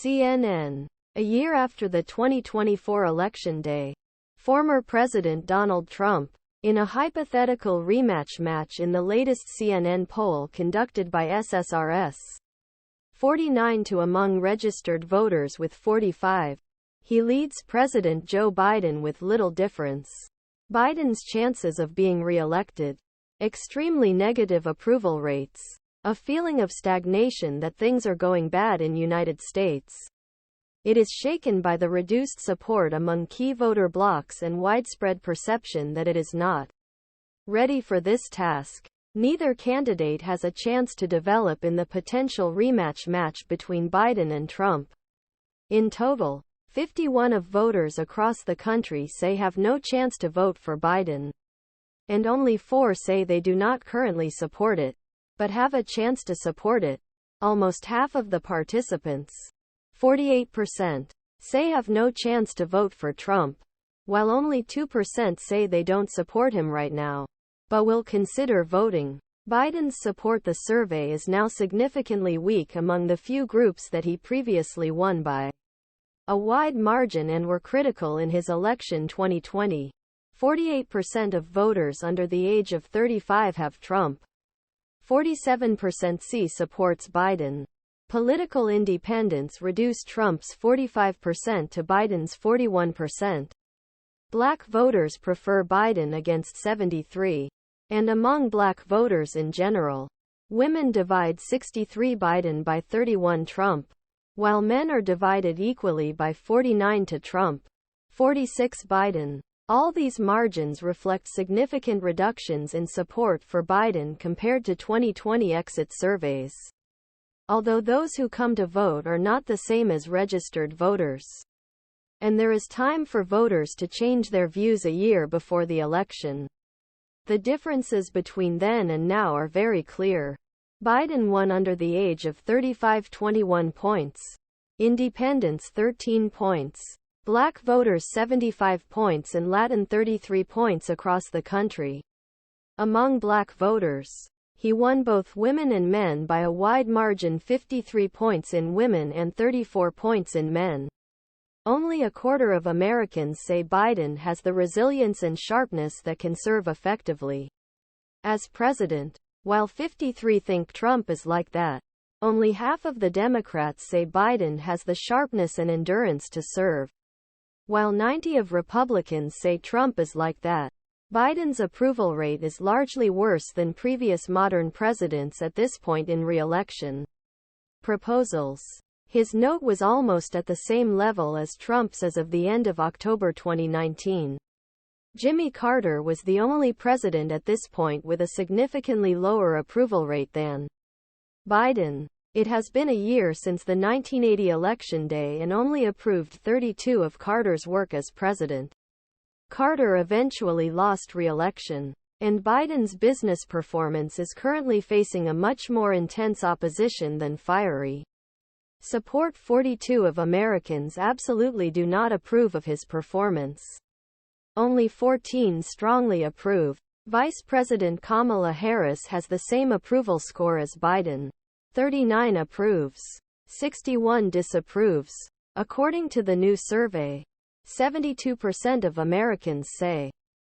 CNN. A year after the 2024 election day, former President Donald Trump, in a hypothetical rematch match in the latest CNN poll conducted by SSRS, 49 to among registered voters with 45, he leads President Joe Biden with little difference. Biden's chances of being re-elected, extremely negative approval rates, a feeling of stagnation that things are going bad in United States. It is shaken by the reduced support among key voter blocs and widespread perception that it is not ready for this task. Neither candidate has a chance to develop in the potential rematch match between Biden and Trump. In total, 51 of voters across the country say have no chance to vote for Biden. And only 4 say they do not currently support it, but have a chance to support it. Almost half of the participants, 48%, say have no chance to vote for Trump, while only 2% say they don't support him right now, but will consider voting. Biden's support, the survey, is now significantly weak among the few groups that he previously won by a wide margin and were critical in his election 2020. 48% of voters under the age of 35 have Trump. 47% supports Biden. Political independents reduce Trump's 45% to Biden's 41%. Black voters prefer Biden against 73. And among black voters in general, women divide 63 Biden by 31 Trump, while men are divided equally by 49 to Trump, 46 Biden. All these margins reflect significant reductions in support for Biden compared to 2020 exit surveys. Although those who come to vote are not the same as registered voters. And there is time for voters to change their views a year before the election. The differences between then and now are very clear. Biden won under the age of 35 21 points. Independents 13 points. Black voters 75 points and Latin 33 points across the country. Among black voters, he won both women and men by a wide margin, 53 points in women and 34 points in men. Only a quarter of Americans say Biden has the resilience and sharpness that can serve effectively as president, while 53 think Trump is like that. Only half of the Democrats say Biden has the sharpness and endurance to serve, while 90 of Republicans say Trump is like that. Biden's approval rate is largely worse than previous modern presidents at this point in re-election proposals. His note was almost at the same level as Trump's as of the end of October 2019. Jimmy Carter was the only president at this point with a significantly lower approval rate than Biden. It has been a year since the 1980 election day and only approved 32 of Carter's work as president. Carter eventually lost re-election, and Biden's business performance is currently facing a much more intense opposition than fiery support. 42 of Americans absolutely do not approve of his performance. Only 14 strongly approve. Vice President Kamala Harris has the same approval score as Biden. 39 approves. 61 disapproves. According to the new survey, 72% of Americans say